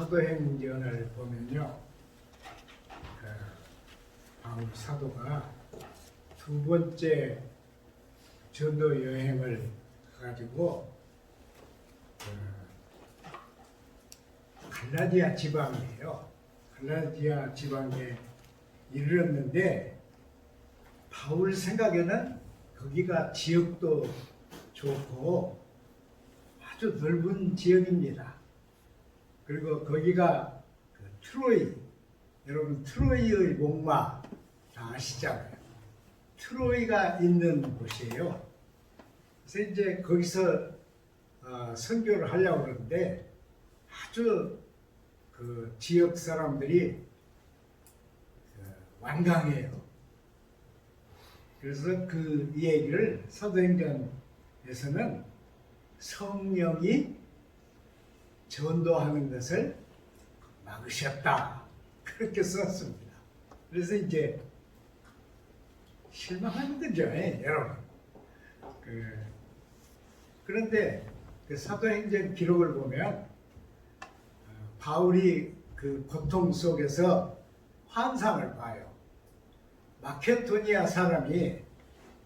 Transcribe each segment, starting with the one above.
사도행전을 보면요, 바울 사도가 두 번째 전도 여행을 가지고 갈라디아 지방이에요. 갈라디아 지방에 이르렀는데 바울 생각에는 거기가 지역도 좋고 아주 넓은 지역입니다. 그리고 거기가 트로이, 여러분 트로이의 목마 다 아시잖아요. 트로이가 있는 곳이에요. 그래서 이제 거기서 선교를 하려고 그러는데 아주 그 지역 사람들이 완강해요. 그래서 그 얘기를 사도행전에서는 성령이 전도하는 것을 막으셨다, 그렇게 썼습니다. 그래서 이제 실망하는 거죠, 여러분. 그런데 그 사도행전 기록을 보면 바울이 그 고통 속에서 환상을 봐요. 마케도니아 사람이,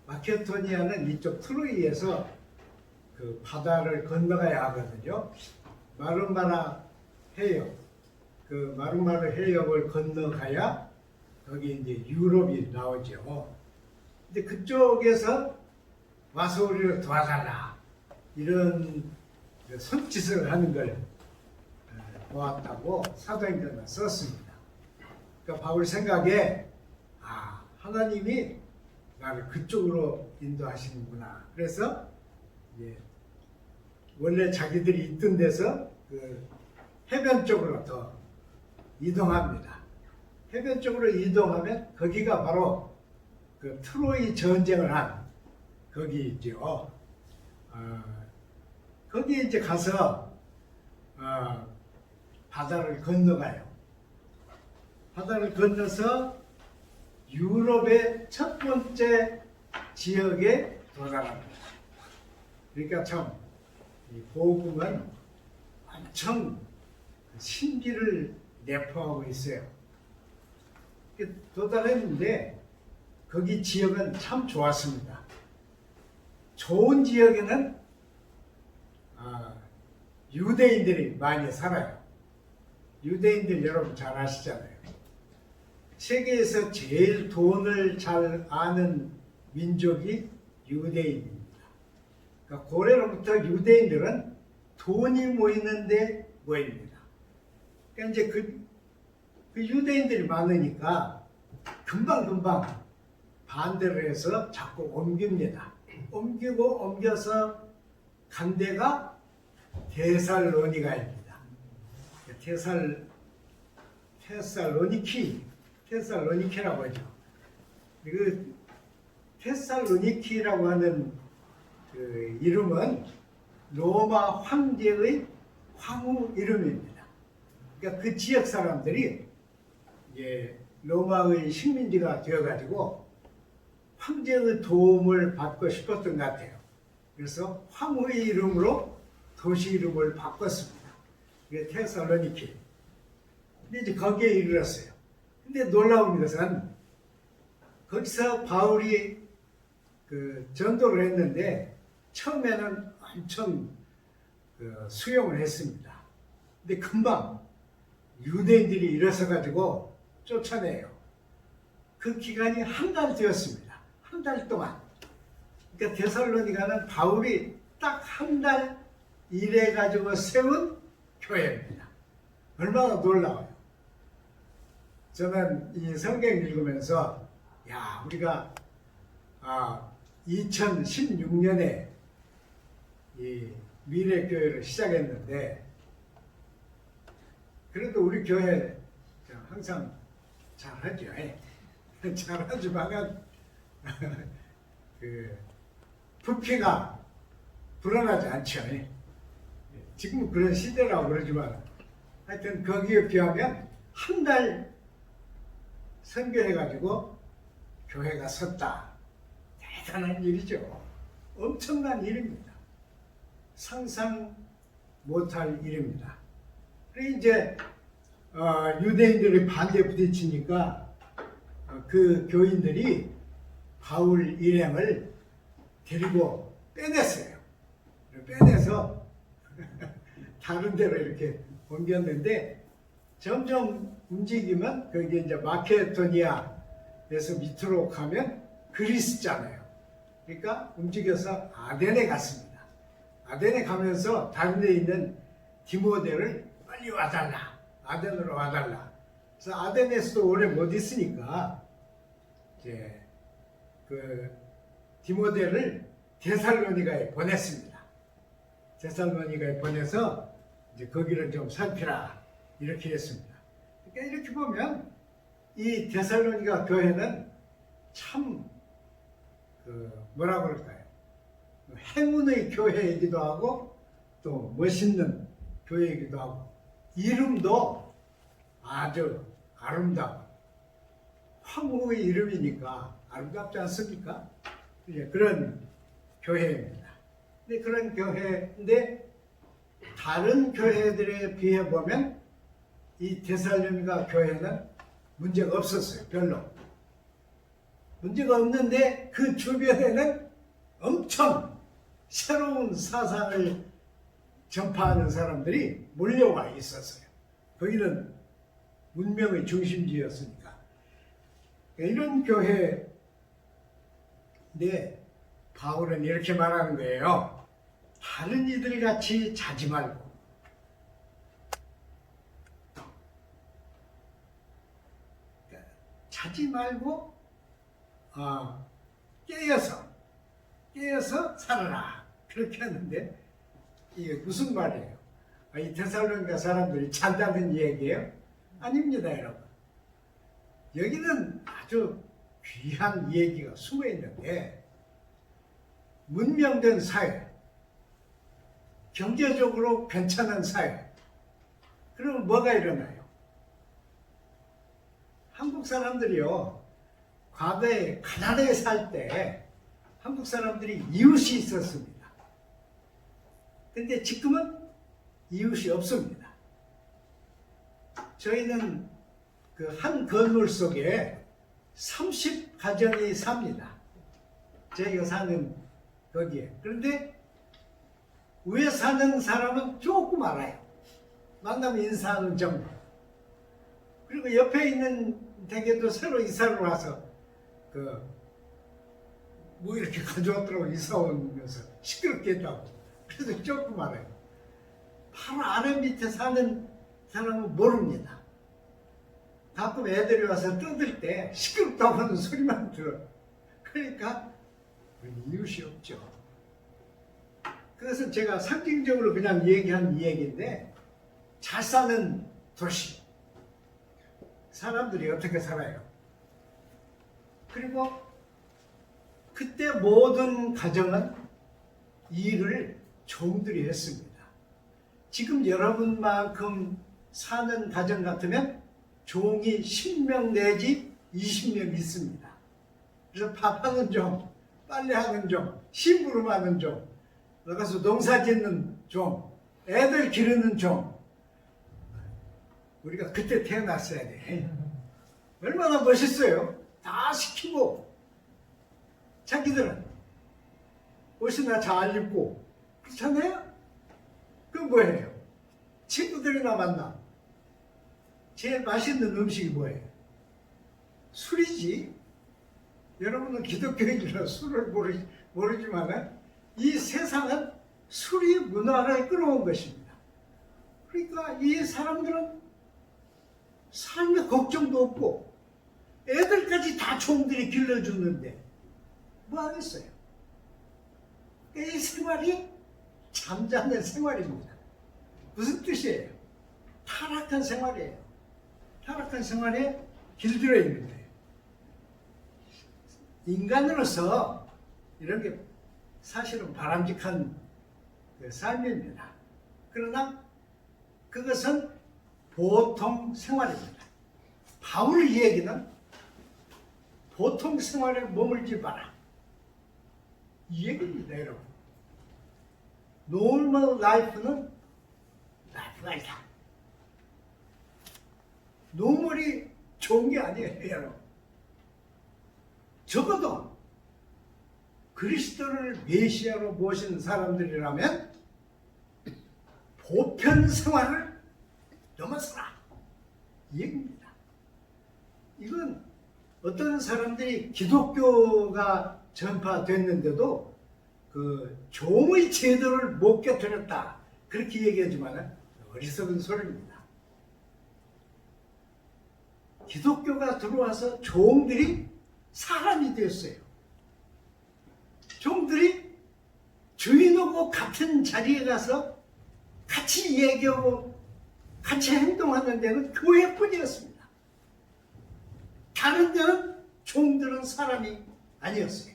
마케도니아는 이쪽 트로이에서 그 바다를 건너가야 하거든요. 마르마라 해역, 그 마르마라 해역을 건너가야 거기 이제 유럽이 나오죠. 근데 그쪽에서 와서 우리를 도와달라, 이런 손짓을 하는 걸 보았다고 사도행전에 썼습니다. 그러니까 바울 생각에 하나님이 나를 그쪽으로 인도하시는구나. 그래서 원래 자기들이 있던 데서 그 해변 쪽으로 더 이동합니다. 해변 쪽으로 이동하면 거기가 바로 그 트로이 전쟁을 한 거기 있죠. 거기에 이제 가서 바다를 건너가요. 바다를 건너서 유럽의 첫 번째 지역에 도달합니다. 그러니까 참 이 복음은 엄청 신비를 내포하고 있어요. 도달했는데 거기 지역은 참 좋았습니다. 좋은 지역에는 유대인들이 많이 살아요. 유대인들 여러분 잘 아시잖아요. 세계에서 제일 돈을 잘 아는 민족이 유대인입니다. 그러니까 고래로부터 유대인들은 돈이 모이는데 모입니다. 그러니까 이제 그 유대인들이 많으니까 금방금방 반대를 해서 자꾸 옮깁니다. 옮겨서 간 데가 데살로니가입니다. 테살로니키라고 하죠. 그 테살로니키라고 하는 그 이름은 로마 황제의 황후 이름입니다. 그러니까 그 지역 사람들이 로마의 식민지가 되어가지고 황제의 도움을 받고 싶었던 것 같아요. 그래서 황후의 이름으로 도시 이름을 바꿨습니다. 그게 테살로니키. 근데 이제 거기에 이르렀어요. 근데 놀라운 것은 거기서 바울이 그 전도를 했는데 처음에는 엄청 수용을 했습니다. 근데 금방 유대인들이 일어서 가지고 쫓아내요. 그 기간이 한 달 되었습니다. 한 달 동안. 그러니까 데살로니가는 바울이 딱 한 달 일해 가지고 세운 교회입니다. 얼마나 놀라워요. 저는 이 성경 읽으면서 우리가 2016년에 이 미래교회를 시작했는데 그래도 우리 교회 항상 잘하죠. 잘하지만 그 부피가 불안하지 않죠. 지금 그런 시대라고 그러지만 하여튼 거기에 비하면 한 달 선교해가지고 교회가 섰다. 대단한 일이죠. 엄청난 일입니다. 상상 못할 일입니다. 그리고 이제 유대인들이 반대 부딪히니까 그 교인들이 바울 일행을 데리고 빼냈어요. 빼내서 다른 데로 이렇게 옮겼는데 점점 움직이면 거기 이제 마케도니아에서 밑으로 가면 그리스잖아요. 그러니까 움직여서 아덴에 갔습니다. 아덴에 가면서 다른 데 있는 디모데를 빨리 와달라. 아덴으로 와달라. 그래서 아덴에서도 오래 못 있으니까 이제 그 디모데를 데살로니가에 보냈습니다. 데살로니가에 보내서 이제 거기를 좀 살피라 이렇게 했습니다. 그러니까 이렇게 보면 이 데살로니가 교회는 참 뭐라 그럴까요? 행운의 교회이기도 하고 또 멋있는 교회이기도 하고 이름도 아주 아름다운 황후의 이름이니까 아름답지 않습니까? 그런 교회입니다. 근데 그런 교회인데 다른 교회들에 비해 보면 이 데살로니가 교회는 문제가 없었어요. 별로. 문제가 없는데 그 주변에는 엄청 새로운 사상을 전파하는 사람들이 몰려와 있었어요. 거기는 문명의 중심지였으니까. 이런 교회인데 바울은 이렇게 말하는 거예요. 다른 이들 같이 자지 말고 자지 말고 깨어서 살아라 그렇게 하는데 이게 무슨 말이에요? 이 데살로니가 사람들이 잔다는 얘기예요? 아닙니다, 여러분. 여기는 아주 귀한 얘기가 숨어 있는데 문명된 사회, 경제적으로 괜찮은 사회, 그러면 뭐가 일어나요? 한국 사람들이요, 과거에 가난하게 살 때 한국 사람들이 이웃이 있었습니다. 근데 지금은 이웃이 없습니다. 저희는 그 한 건물 속에 30가정이 삽니다. 저희가 사는 거기에. 그런데 위에 사는 사람은 조금 알아요. 만나면 인사하는 정도. 그리고 옆에 있는 댁에도 새로 이사를 와서 뭐 이렇게 가져왔더라고 이사 오면서 시끄럽게 했다고. 그래서 조금 알아요. 바로 아래 밑에 사는 사람은 모릅니다. 가끔 애들이 와서 떠들 때 시끄럽다고 하는 소리만 들어요. 그러니까 이웃이 없죠. 그래서 제가 상징적으로 그냥 얘기한 이 얘기인데 잘 사는 도시 사람들이 어떻게 살아요? 그리고 그때 모든 가정은 일을 종들이 했습니다. 지금 여러분만큼 사는 가정 같으면 종이 10명 내지 20명 있습니다. 그래서 밥하는 종, 빨래하는 종, 심부름하는 종, 나가서 농사 짓는 종, 애들 기르는 종. 우리가 그때 태어났어야 돼. 얼마나 멋있어요. 다 시키고 자기들은 옷이나 잘 입고 그렇잖아요. 그럼 뭐예요? 친구들이나 만나. 제일 맛있는 음식이 뭐예요? 술이지. 여러분은 기독교인이라 술을 모르지만 이 세상은 술이 문화를 끌어온 것입니다. 그러니까 이 사람들은 삶의 걱정도 없고 애들까지 다 종들이 길러주는데 뭐 하겠어요? 이 생활이 잠자는 생활입니다. 무슨 뜻이에요? 타락한 생활이에요. 타락한 생활에 길들여 있는 거예요. 인간으로서 이런 게 사실은 바람직한 삶입니다. 그러나 그것은 보통 생활입니다. 바울 얘기는 보통 생활에 머물지 마라. 이 얘기입니다, 여러분. Normal life는 라이프가 있다. 노멀이 좋은 게 아니에요, 여러분. 적어도 그리스도를 메시아로 모신 사람들이라면 보편 생활을 넘어서라, 이 얘기입니다. 이건 어떤 사람들이 기독교가 전파됐는데도 그 종의 제도를 못 깨뜨렸다, 그렇게 얘기하지만 어리석은 소리입니다. 기독교가 들어와서 종들이 사람이 됐어요. 종들이 주인하고 같은 자리에 가서 같이 얘기하고 같이 행동하는 데는 교회뿐이었습니다. 다른 데는 종들은 사람이 아니었어요.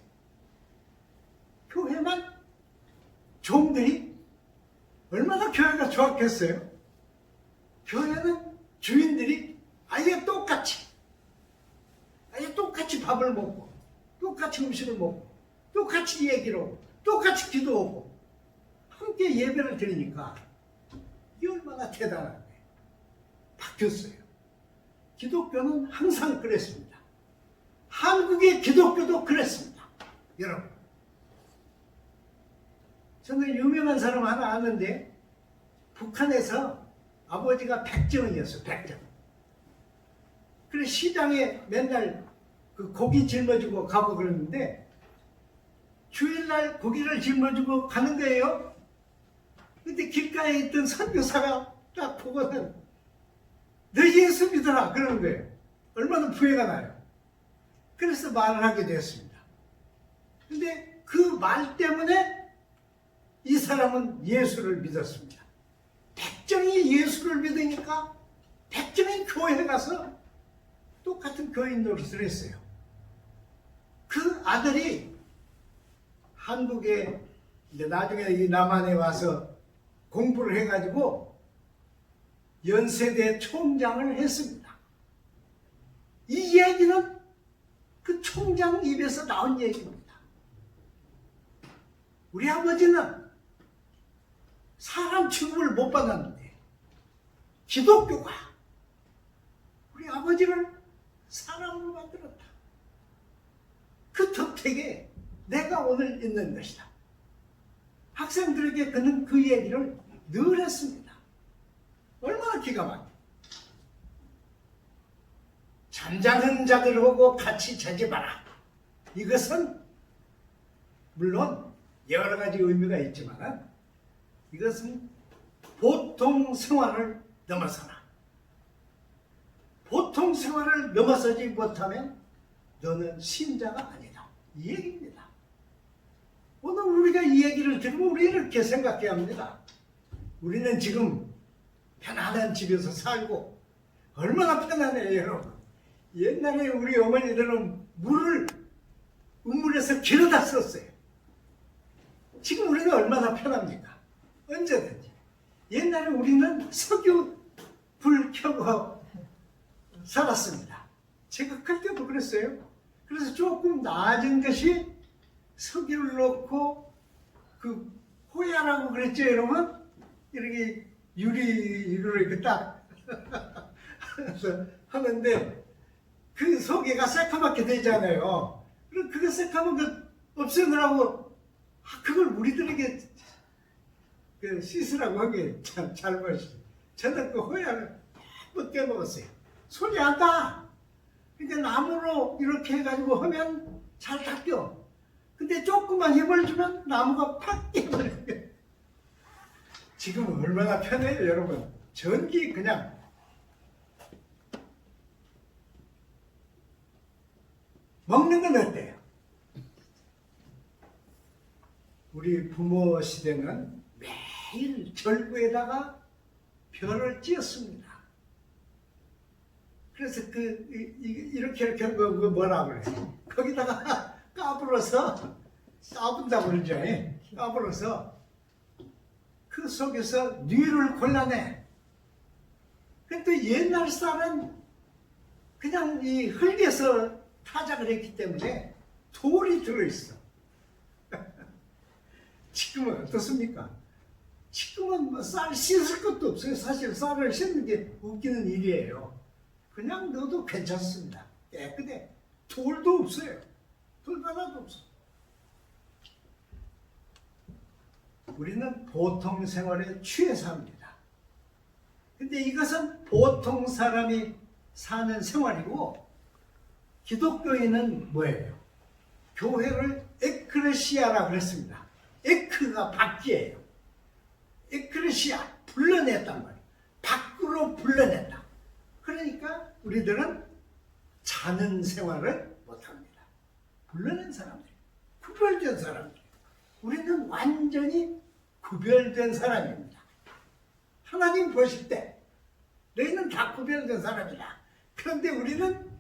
교회만 종들이 얼마나 교회가 좋았겠어요? 교회는 주인들이 아예 똑같이 밥을 먹고 똑같이 음식을 먹고 똑같이 얘기를 하고 똑같이 기도하고 함께 예배를 드리니까 이게 얼마나 대단한데 바뀌었어요. 기독교는 항상 그랬습니다. 한국의 기독교도 그랬습니다. 여러분, 저는 유명한 사람 하나 아는데 북한에서 아버지가 백정이었어요. 백정. 그래서 시장에 맨날 그 고기 짊어지고 가고 그러는데 주일날 고기를 짊어지고 가는 거예요. 근데 길가에 있던 선교사가 딱 보고는 너 예수 믿어라 그러는 거예요. 얼마나 부해가 나요. 그래서 말을 하게 되었습니다. 근데 그 말 때문에 이 사람은 예수를 믿었습니다. 백정이 예수를 믿으니까 백정이 교회에 가서 똑같은 교인 노릇을 했어요. 그 아들이 한국에 이제 나중에 이 남한에 와서 공부를 해가지고 연세대 총장을 했습니다. 이 얘기는 그 총장 입에서 나온 얘기입니다. 우리 아버지는 사람 취급을 못 받았는데 기독교가 우리 아버지를 사람으로 만들었다. 그 덕택에 내가 오늘 있는 것이다. 학생들에게 그는 그 얘기를 늘 했습니다. 얼마나 기가 막혀. 잠자는 자들하고 같이 자지 마라. 이것은 물론 여러 가지 의미가 있지만 이것은 보통 생활을 넘어서라. 보통 생활을 넘어서지 못하면 너는 신자가 아니다. 이 얘기입니다. 오늘 우리가 이 얘기를 들으면 우리 이렇게 생각해야 합니다. 우리는 지금 편안한 집에서 살고 얼마나 편안해요, 여러분. 옛날에 우리 어머니들은 물을 우물에서 길어다 썼어요. 지금 우리는 얼마나 편합니까? 언제든지. 옛날에 우리는 석유 불 켜고 살았습니다. 제가 클 때도 그랬어요. 그래서 조금 낮은 것이 석유를 넣고 그 호야라고 그랬죠, 여러분? 이렇게 유리로 이렇게 딱 하는데 그 속에가 새카맣게 되잖아요. 그럼 그거 새카만 거 없애느라고 그걸 우리들에게 그 씻으라고 하기 참 잘못이. 저는 그 호야를 한번 떼먹었어요. 손이 안 닿아. 그러니까 나무로 이렇게 해가지고 하면 잘 닦여. 근데 조금만 힘을 주면 나무가 팍 깨버려요. 지금은 얼마나 편해요, 여러분. 전기 그냥. 먹는 건 어때요? 우리 부모 시대는 매일 절구에다가 별을 찧었습니다. 그래서 이렇게 한 거 뭐라 그래? 거기다가 까불어서 까분다고 그러죠. 까불어서 그 속에서 뉘를 골라내. 근데 옛날 쌀은 그냥 이 흙에서 타작을 했기 때문에 돌이 들어있어. 지금은 어떻습니까? 지금은 뭐 쌀 씻을 것도 없어요. 사실 쌀을 씻는 게 웃기는 일이에요. 그냥 넣어도 괜찮습니다. 깨끗해. 돌도 없어요. 돌 하나도 없어. 우리는 보통 생활에 취해서 합니다. 근데 이것은 보통 사람이 사는 생활이고, 기독교인은 뭐예요? 교회를 에크레시아라고 그랬습니다. 에크가 밖이에요. 에크레시아, 불러냈단 말이에요. 밖으로 불러냈다. 그러니까 우리들은 자는 생활을 못합니다. 불러낸 사람들, 구별된 사람들. 우리는 완전히 구별된 사람입니다. 하나님 보실 때 너희는 다 구별된 사람이다. 그런데 우리는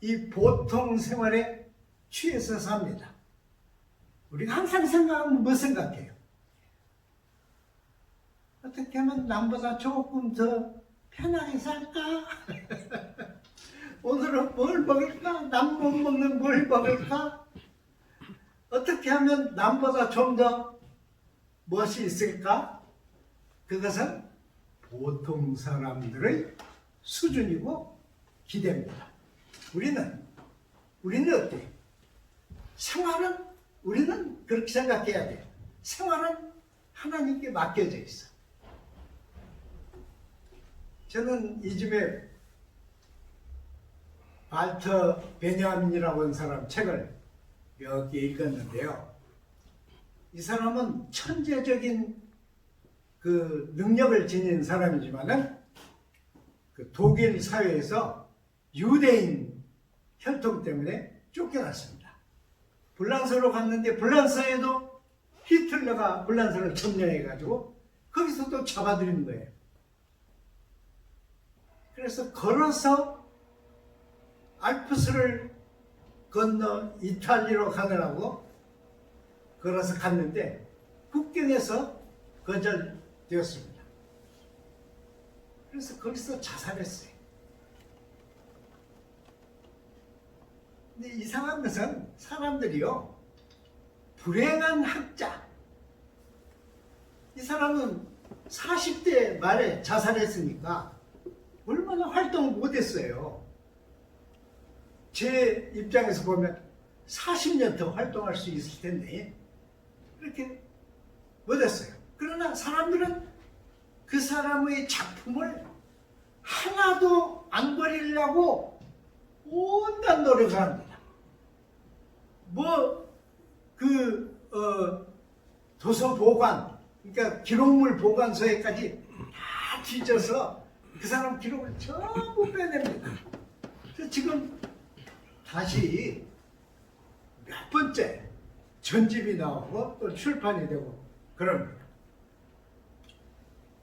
이 보통 생활에 취해서 삽니다. 우리가 항상 생각하면 뭐 생각해요? 어떻게 하면 남보다 조금 더 편하게 살까? 오늘은 뭘 먹을까? 남 못 먹는 뭘 먹을까? 어떻게 하면 남보다 좀 더 무엇이 있을까? 그것은 보통 사람들의 수준이고 기대입니다. 우리는 어때? 생활은 우리는 그렇게 생각해야 돼요. 생활은 하나님께 맡겨져 있어. 저는 이 집에 발터 베냐민이라고 하는 사람 책을 몇 개 읽었는데요. 이 사람은 천재적인 그 능력을 지닌 사람이지만은 그 독일 사회에서 유대인 혈통 때문에 쫓겨났습니다. 불란서로 갔는데 불란서에도 히틀러가 불란서를 점령해가지고 거기서도 잡아들인 거예요. 그래서 걸어서 알프스를 건너 이탈리아로 가느라고 걸어서 갔는데 국경에서 거절되었습니다. 그래서 거기서 자살했어요. 근데 이상한 것은 사람들이요, 불행한 학자, 이 사람은 40대 말에 자살했으니까 얼마나 활동을 못했어요. 제 입장에서 보면 40년 더 활동할 수 있을 텐데 그렇게 못했어요. 그러나 사람들은 그 사람의 작품을 하나도 안 버리려고 온갖 노력을 합니다. 도서 보관, 그러니까 기록물 보관소에까지 다 뒤져서 그 사람 기록을 전부 빼냅니다. 그래서 지금 다시 몇 번째 전집이 나오고 또 출판이 되고 그럽니다.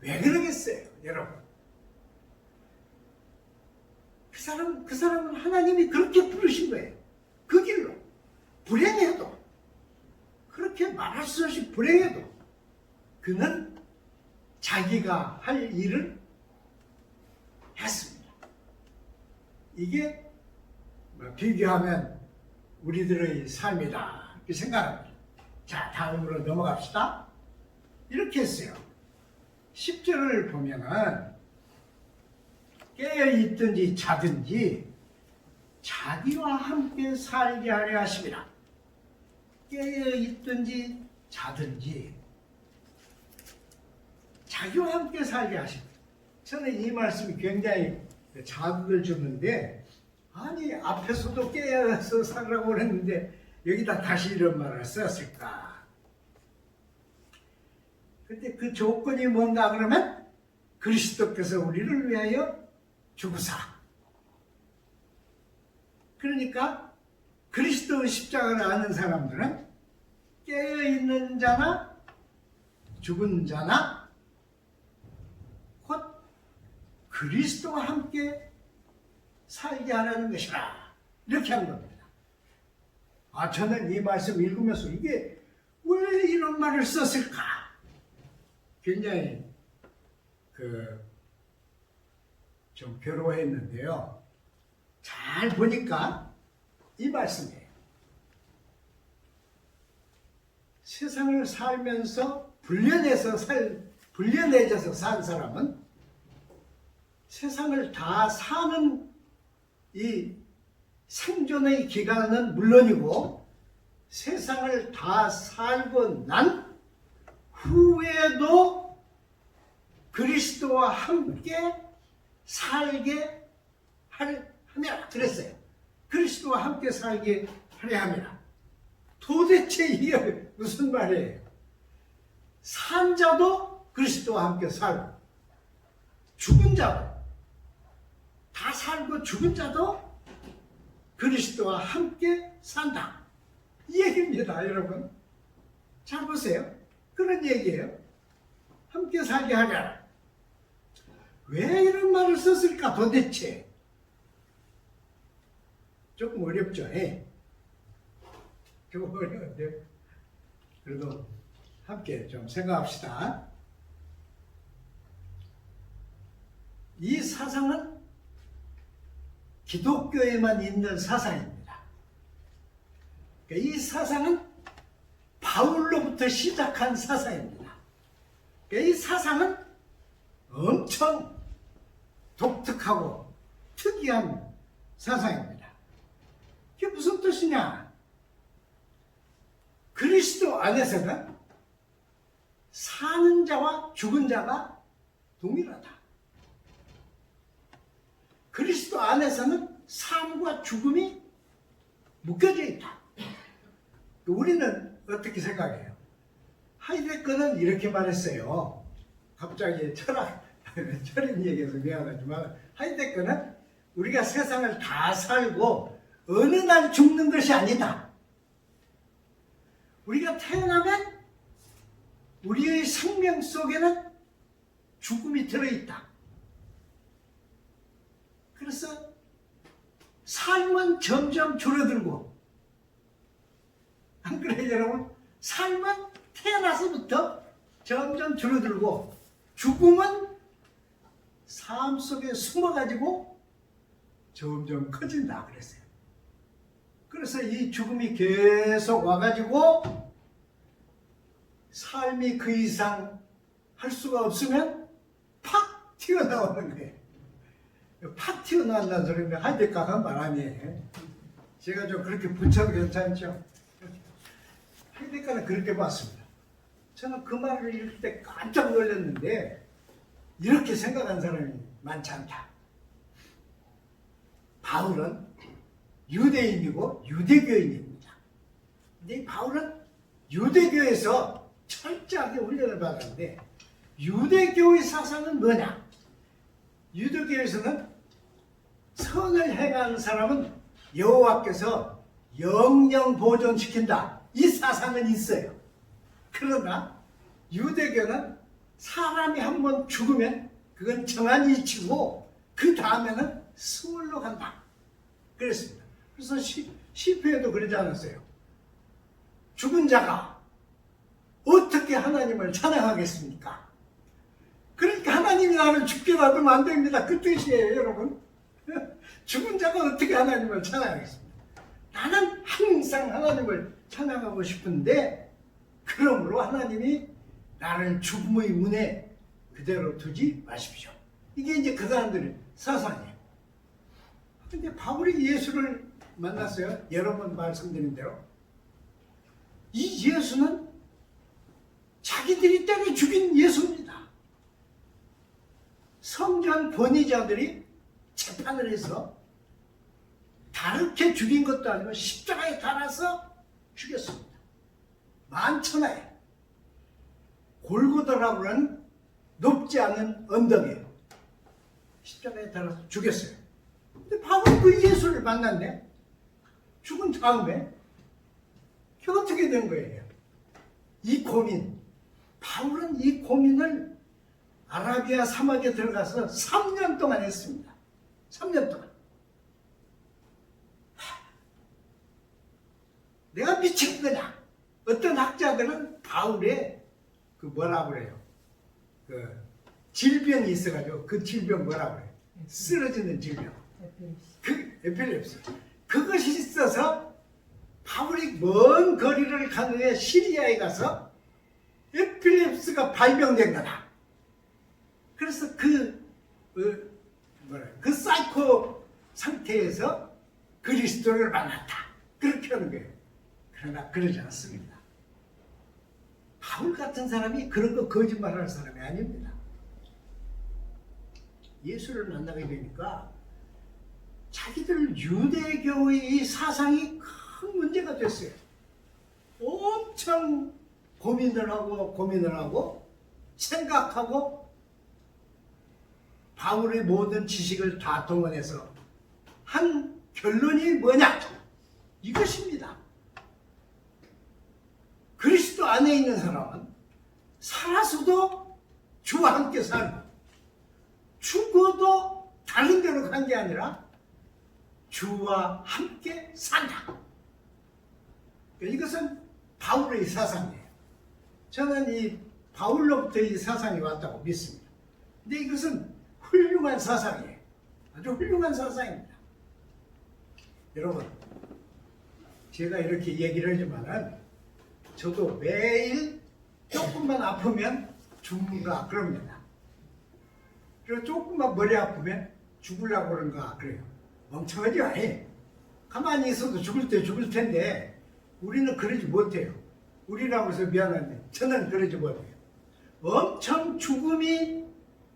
왜 그러겠어요, 여러분? 그 사람은 하나님이 그렇게 부르신 거예요. 그 길로. 불행해도, 그렇게 말할 수 없이 불행해도 그는 자기가 할 일을 했습니다. 이게 비교하면 우리들의 삶이다 이렇게 생각합니다. 자, 다음으로 넘어갑시다. 이렇게 했어요. 10절을 보면은 깨어있든지 자든지 자기와 함께 살게 하려 하심이라. 깨어있든지 자든지 자기와 함께 살게 하십니다. 저는 이 말씀이 굉장히 자극을 줬는데, 아니 앞에서도 깨어서 살라고 그랬는데 여기다 다시 이런 말을 썼을까? 근데 그 조건이 뭔가 그러면 그리스도께서 우리를 위하여 죽으사. 그러니까 그리스도의 십자가를 아는 사람들은 깨어있는 자나 죽은 자나 곧 그리스도와 함께 살게 하라는 것이라, 이렇게 한 겁니다. 저는 이 말씀 읽으면서 이게 왜 이런 말을 썼을까? 굉장히 좀 괴로워했는데요. 잘 보니까 이 말씀이에요. 세상을 살면서 불련해져서 산 사람은 세상을 다 사는 이 생존의 기간은 물론이고 세상을 다 살고 난 후에도 그리스도와 함께 살게 하냐 그랬어요. 그리스도와 함께 살게 하려 합니다. 도대체 이게 무슨 말이에요? 산 자도 그리스도와 함께 살고 죽은 자도 다 살고 죽은 자도 그리스도와 함께 산다. 이 얘기입니다, 여러분. 잘 보세요. 그런 얘기예요. 함께 살게 하랴. 왜 이런 말을 썼을까 도대체? 조금 어렵죠. 조금 어려운데 그래도 함께 좀 생각합시다. 이 사상은 기독교에만 있는 사상입니다. 이 사상은 바울로부터 시작한 사상입니다. 이 사상은 엄청 독특하고 특이한 사상입니다. 이게 무슨 뜻이냐? 그리스도 안에서는 사는 자와 죽은 자가 동일하다. 그리스도 안에서는 삶과 죽음이 묶여져 있다. 우리는 어떻게 생각해요? 하이데거는 이렇게 말했어요. 갑자기 철인 얘기해서 미안하지만 하이데거는 우리가 세상을 다 살고 어느 날 죽는 것이 아니다. 우리가 태어나면 우리의 생명 속에는 죽음이 들어있다. 그래서 삶은 점점 줄어들고, 안 그래요, 여러분? 삶은 태어나서부터 점점 줄어들고, 죽음은 삶 속에 숨어가지고 점점 커진다 그랬어요. 그래서 이 죽음이 계속 와가지고 삶이 그 이상 할 수가 없으면 팍 튀어나오는 거예요. 팍 튀어나온다는 소리는 하이데거가 말 아니에요. 제가 좀 그렇게 붙여도 괜찮죠? 하이데거는 그렇게 봤습니다. 저는 그 말을 읽을 때 깜짝 놀랐는데 이렇게 생각한 사람이 많지 않다. 바울은 유대인이고 유대교인입니다. 근데 바울은 유대교에서 철저하게 훈련을 받았는데 유대교의 사상은 뭐냐? 유대교에서는 선을 행하는 사람은 여호와께서 영영 보존시킨다. 이 사상은 있어요. 그러나 유대교는 사람이 한번 죽으면 그건 정한 이치고 그 다음에는 스물로 간다. 그랬습니다. 그래서 시편에도 그러지 않았어요. 죽은 자가 어떻게 하나님을 찬양하겠습니까? 그러니까 하나님이 나를 죽게 놔두면 안 됩니다. 그 뜻이에요, 여러분. 죽은 자가 어떻게 하나님을 찬양하겠습니까? 나는 항상 하나님을 찬양하고 싶은데 그러므로 하나님이 나를 죽음의 문에 그대로 두지 마십시오. 이게 이제 그 사람들의 사상이에요. 근데 바울이 예수를 만났어요. 여러 번 말씀드린 대로. 이 예수는 자기들이 때려 죽인 예수입니다. 성전 권위자들이 재판을 해서 다르게 죽인 것도 아니고 십자가에 달아서 죽였습니다. 만천하에 골고다라고 하는 높지 않은 언덕에 십자가에 달아서 죽였어요. 근데 바울은 그 예수를 만났네. 죽은 다음에 그게 어떻게 된 거예요? 이 고민, 바울은 이 고민을 아라비아 사막에 들어가서 3년 동안 했습니다. 3년 동안. 내가 미친 거냐? 어떤 학자들은 바울의 그 뭐라 그래요? 그 질병이 있어가지고 그 질병 뭐라 그래요? 쓰러지는 질병. 그 에필lep시. 그것이 있어서 바울이 먼 거리를 간 후에 시리아에 가서 에필lep스가 발병된 거다. 그래서 그 그 사이코 상태에서 그리스도를 만났다. 그렇게 하는 거예요. 그러나 그러지 않습니다. 바울 같은 사람이 그런 거 거짓말하는 사람이 아닙니다. 예수를 만나게 되니까 자기들 유대교의 이 사상이 큰 문제가 됐어요. 엄청 고민을 하고 생각하고 바울의 모든 지식을 다 동원해서 한 결론이 뭐냐? 이것입니다. 그리스도 안에 있는 사람은 살아서도 주와 함께 살고 죽어도 다른 데로 간 게 아니라 주와 함께 산다. 이것은 바울의 사상이에요. 저는 이 바울로부터 이 사상이 왔다고 믿습니다. 근데 이것은 훌륭한 사상이에요. 아주 훌륭한 사상입니다. 여러분, 제가 이렇게 얘기를 하지만은 저도 매일 조금만 아프면 죽는가 그럽니다. 그리고 조금만 머리 아프면 죽으려고 그런가 그래요. 멍청하지 않아요. 가만히 있어도 죽을 때 죽을 텐데 우리는 그러지 못해요. 우리라고 해서 미안한데 저는 그러지 못해요. 엄청 죽음이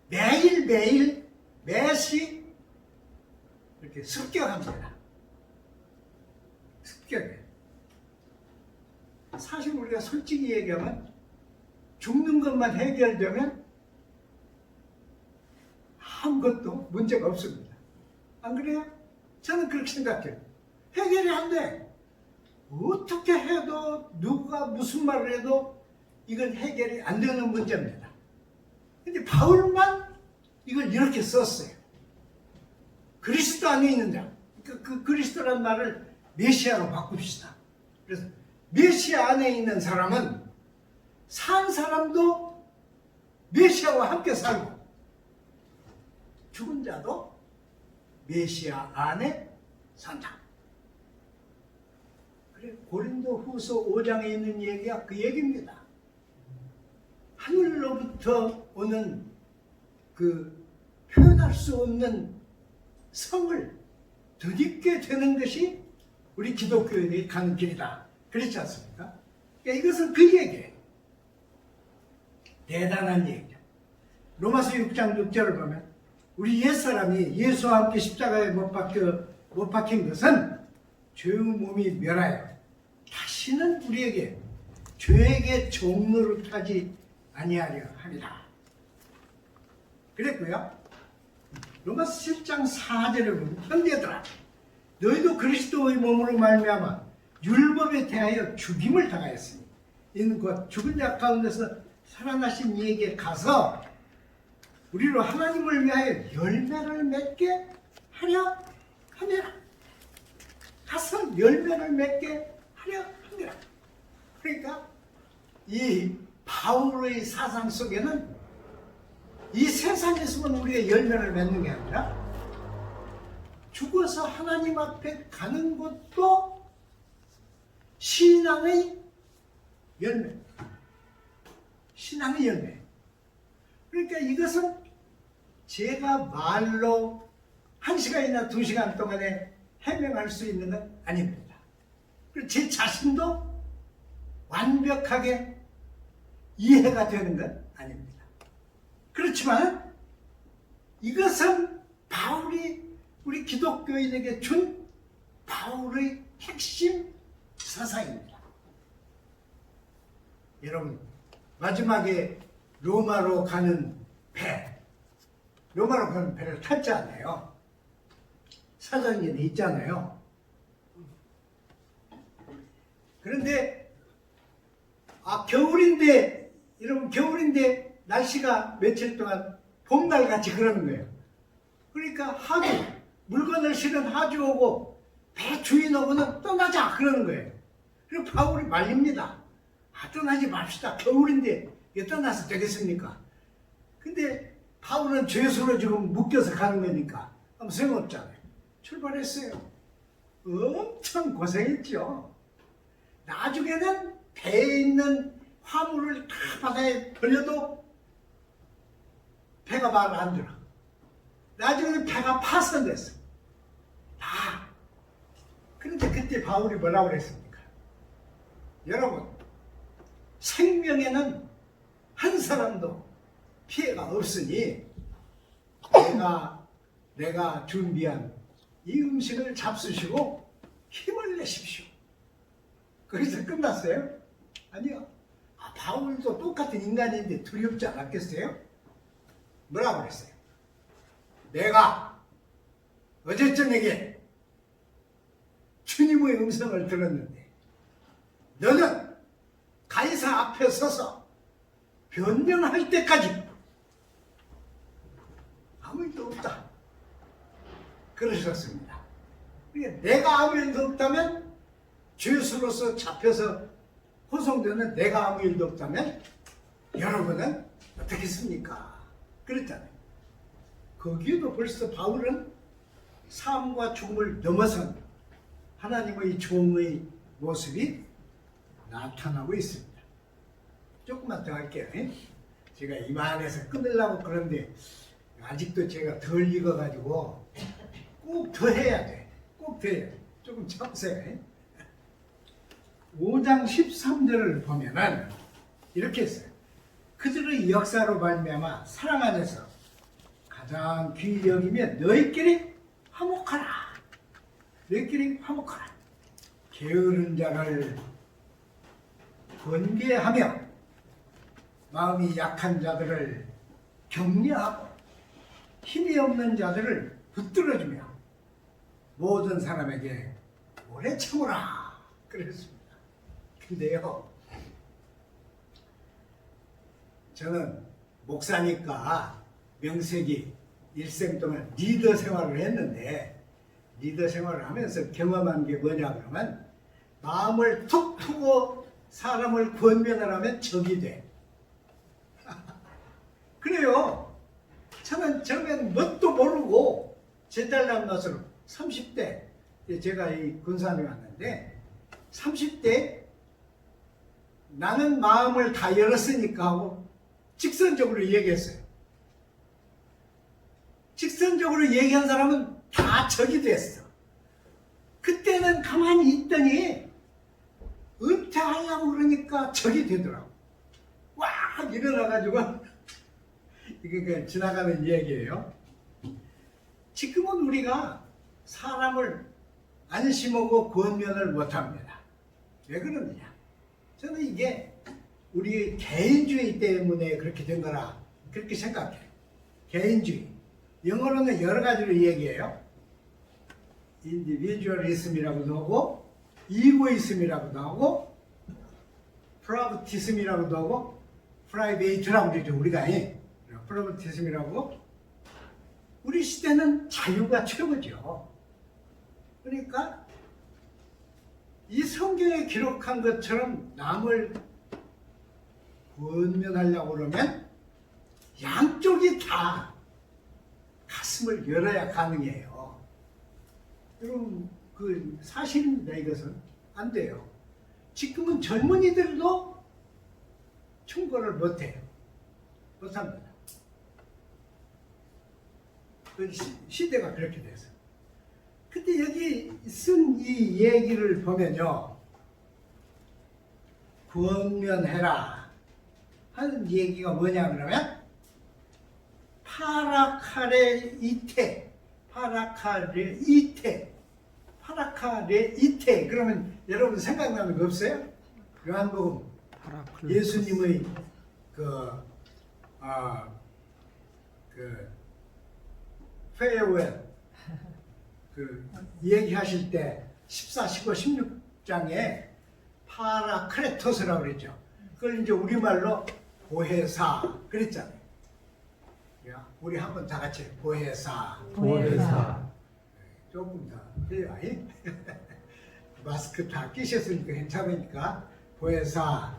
매일매일 매시 이렇게 습격합니다. 습격해. 사실 우리가 솔직히 얘기하면 죽는 것만 해결되면 아무것도 문제가 없습니다. 안 그래요? 저는 그렇게 생각해요. 해결이 안 돼. 어떻게 해도 누가 무슨 말을 해도 이건 해결이 안 되는 문제입니다. 근데 바울만 이걸 이렇게 썼어요. 그리스도 안에 있는 자. 그 그리스도란 말을 메시아로 바꿉시다. 그래서 메시아 안에 있는 사람은 산 사람도 메시아와 함께 살고 죽은 자도 메시아 안에 산다. 그래 고린도 후서 5장에 있는 얘기가 그 얘기입니다. 하늘로부터 오는 그 표현할 수 없는 성을 덧입게 되는 것이 우리 기독교인이 가는 길이다. 그렇지 않습니까? 그러니까 이것은 그 얘기예요. 대단한 얘기죠. 로마서 6장 6절을 보면 우리 옛사람이 예수와 함께 십자가에 못 박힌 것은 죄의 몸이 멸하여 다시는 우리에게 죄에게 종로를 타지 아니하려 합니다. 그랬고요. 로마서 7장 4절에 보면 형제들아 너희도 그리스도의 몸으로 말미암아 율법에 대하여 죽임을 당하였으니 이는 곧 죽은 자 가운데서 살아나신 이에게 가서 우리로 하나님을 위하여 열매를 맺게 하려 함이라. 가서 열매를 맺게 하려 함이라. 그러니까 이 바울의 사상 속에는 이 세상에서만 우리가 열매를 맺는 게 아니라 죽어서 하나님 앞에 가는 것도 신앙의 열매. 신앙의 열매. 그러니까 이것은 제가 말로 1시간이나 2시간 동안에 해명할 수 있는 건 아닙니다. 그리고 제 자신도 완벽하게 이해가 되는 건 아닙니다. 그렇지만 이것은 바울이 우리 기독교인에게 준 바울의 핵심 사상입니다. 여러분, 마지막에 로마로 가는 로마로 가는 배를 탔잖아요. 사전에 있잖아요. 그런데 겨울인데 여러분 겨울인데 날씨가 며칠 동안 봄날 같이 그러는 거예요. 그러니까 하주 물건을 실은 하주 오고 배 주인 오고는 떠나자 그러는 거예요. 그리고 바울이 말립니다. 떠나지 맙시다. 겨울인데 떠나서 되겠습니까? 근데 바울은 죄수로 지금 묶여서 가는 거니까 아무 소용없잖아요. 출발했어요. 엄청 고생했죠. 나중에는 배에 있는 화물을 다 바다에 버려도 배가 말 안 들어. 나중에 배가 파손됐어. 다. 그런데 그때 바울이 뭐라고 그랬습니까? 여러분, 생명에는 한 사람도 피해가 없으니 내가 준비한 이 음식을 잡수시고 힘을 내십시오. 거기서 끝났어요? 아니요. 바울도 똑같은 인간인데 두렵지 않았겠어요? 뭐라고 그랬어요? 내가 어제 저녁에 주님의 음성을 들었는데 너는 가이사 앞에 서서 변명할 때까지 아무 일도 없다. 그러셨습니다. 그러니까 내가 아무 일도 없다면 죄수로서 잡혀서 호송되는 내가 아무 일도 없다면 여러분은 어떻겠습니까? 그랬잖아요. 거기에도 벌써 바울은 삶과 죽음을 넘어선 하나님의 종의 모습이 나타나고 있습니다. 조금만 더 할게요. 제가 이만해서 끊으려고 그러는데 아직도 제가 덜 익어가지고 꼭 더 해야 돼. 꼭 더 해야 돼. 조금 참으세요. 5장 13절을 보면은 이렇게 했어요. 그들의 역사로 말미암아 사랑 안에서 가장 귀히 여기며 너희끼리 화목하라. 너희끼리 화목하라. 게으른 자를 권계하며 마음이 약한 자들을 격려하고 힘이 없는 자들을 붙들어주며 모든 사람에게 오래 참으라. 그랬습니다. 근데요, 저는 목사니까 명색이 일생 동안 리더 생활을 했는데 리더 생활을 하면서 경험한 게 뭐냐 그러면 마음을 툭 트고 사람을 권면을 하면 적이 돼. 그래요. 저는 처음엔 뭣도 모르고 제딸남 낯으로 30대 제가 이 군산에 왔는데 30대 나는 마음을 다 열었으니까 하고 직선적으로 얘기했어요. 직선적으로 얘기한 사람은 다 적이 됐어. 그때는 가만히 있더니 은퇴하려고 그러니까 적이 되더라고. 와 일어나가지고 이게 그냥 지나가는 얘기예요. 지금은 우리가 사람을 안심하고 권면을 못합니다. 왜 그러느냐? 저는 이게 우리 개인주의 때문에 그렇게 된 거라 그렇게 생각해요. 개인주의. 영어로는 여러 가지로 얘기해요. 인디비주얼리즘이라고도 하고 이고이즘이라고도 하고 프라이빗이즘이라고도 하고 프라이베이트라고 그러죠. 우리가 프라이빗이즘이라고. 우리 시대는 자유가 최고죠. 그러니까 이 성경에 기록한 것처럼 남을 권면하려고 그러면 양쪽이 다 가슴을 열어야 가능해요. 여러분 그 사실입니다. 이것은 안 돼요. 지금은 젊은이들도 충고를 못해요. 못합니다. 그 시대가 그렇게 돼서. 근데 여기 쓴 이 얘기를 보면요, 권면해라 하는 얘기가 뭐냐 그러면 파라카레 이테 그러면 여러분 생각나는 거 없어요? 요한복음 예수님의 페어웰 얘기하실 때 14, 15, 16장에 파라크레토스라고 그랬죠. 그걸 이제 우리말로 보혜사 그랬잖아요. 우리 한번 다 같이 보혜사. 조금 더 해요. 마스크 다 끼셨으니까 괜찮으니까 보혜사.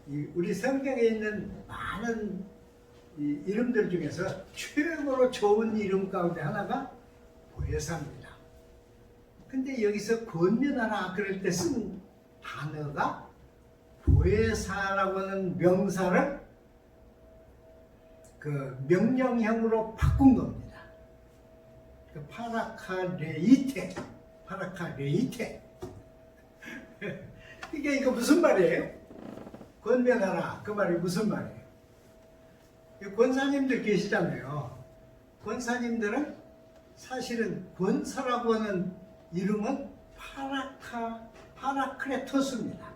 우리 성경에 있는 많은 이 이름들 중에서 최고로 좋은 이름 가운데 하나가 보혜사입니다. 근데 여기서 권면하라 그럴 때 쓴 단어가 보혜사라고 하는 명사를 그 명령형으로 바꾼 겁니다. 그 파라카레이테. 이게 무슨 말이에요? 권면하라. 그 말이 무슨 말이에요? 권사님들 계시잖아요. 권사님들은 사실은 권사라고 하는 이름은 파라크레토스입니다.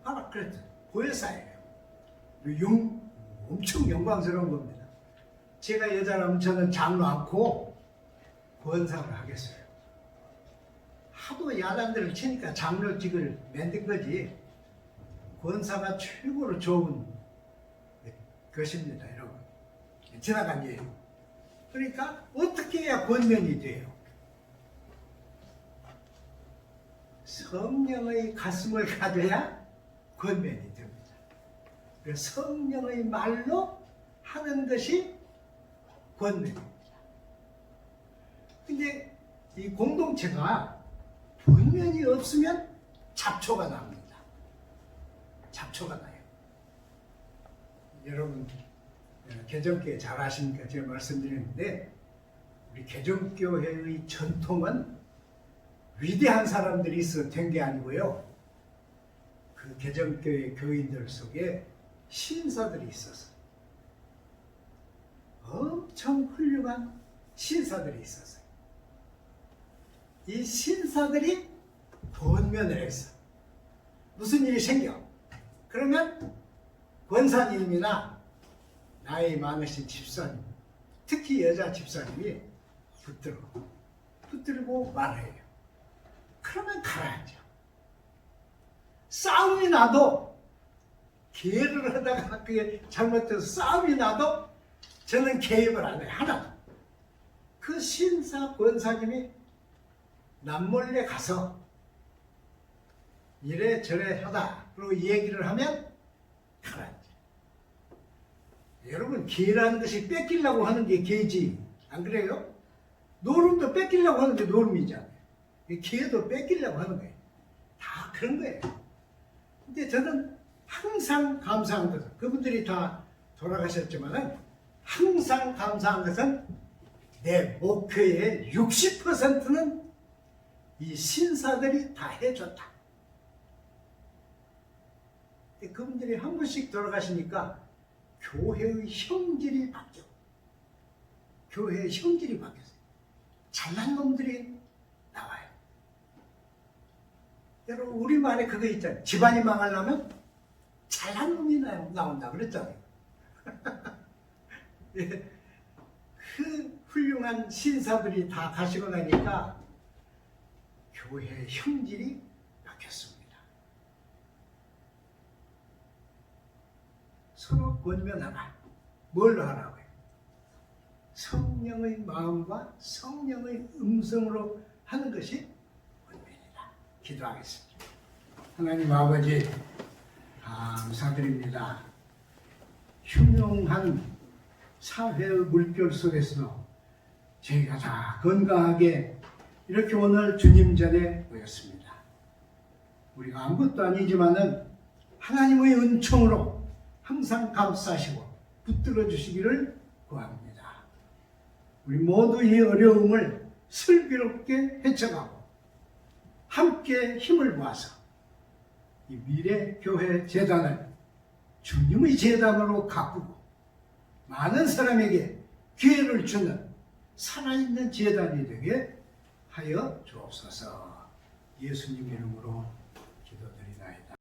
파라크레토스. 보혜사예요. 엄청 영광스러운 겁니다. 제가 여자라면 저는 장로 않고 권사를 하겠어요. 하도 야단들을 치니까 장로직을 만든 거지. 권사가 최고로 좋은 것입니다, 여러분. 지나간 예요. 그러니까 어떻게 해야 권면이 돼요? 성령의 가슴을 가져야 권면이 됩니다. 그래서 성령의 말로 하는 것이 권면입니다. 근데 이 공동체가 권면이 없으면 잡초가 납니다. 잡초가 나요. 여러분 개정교회 잘 아시니까 제가 말씀드리는데, 우리 개정교회의 전통은 위대한 사람들이 있어 된 게 아니고요. 그 개정교회 교인들 속에 신사들이 있어서, 엄청 훌륭한 신사들이 있었어요. 이 신사들이 권면을 했어. 무슨 일이 생겨? 그러면 권사님이나 나이 많으신 집사님, 특히 여자 집사님이 붙들고 말해요. 그러면 가라앉아. 싸움이 나도, 기회를 하다가 그게 잘못돼서 싸움이 나도 저는 개입을 안 해요. 하나도. 그 신사 권사님이 남몰래 가서 이래저래 하다 그리고 얘기를 하면 가라앉아. 여러분, 기회라는 것이 뺏기려고 하는 게 기회지, 안 그래요? 노름도 뺏기려고 하는 게 노름이잖아요. 기회도 뺏기려고 하는 거예요. 다 그런 거예요. 근데 저는 항상 감사한 것은, 그분들이 다 돌아가셨지만은 항상 감사한 것은 내 목표의 60%는 이 신사들이 다 해줬다. 그분들이 한 분씩 돌아가시니까 교회의 형질이 바뀌어. 교회의 형질이 바뀌었어요. 잘난 놈들이 나와요. 여러분, 우리말에 그거 있잖아요. 집안이 망하려면 잘난 놈이 나온다 그랬잖아요. 그 훌륭한 신사들이 다 가시고 나니까 교회의 형질이 바뀌었습니다. 서로 권면하라. 뭘로 하라고요? 성령의 마음과 성령의 음성으로 하는 것이 권면이다. 기도하겠습니다. 하나님 아버지, 감사드립니다. 흉흉한 사회의 물결 속에서도 저희가 다 건강하게 이렇게 오늘 주님 전에 모였습니다. 우리가 아무것도 아니지만은 하나님의 은총으로 항상 감싸시고 붙들어 주시기를 구합니다. 우리 모두 이 어려움을 슬기롭게 헤쳐가고 함께 힘을 모아서 이 미래교회 재단을 주님의 재단으로 가꾸고 많은 사람에게 기회를 주는 살아있는 재단이 되게 하여 주옵소서. 예수님 이름으로 기도드립니다.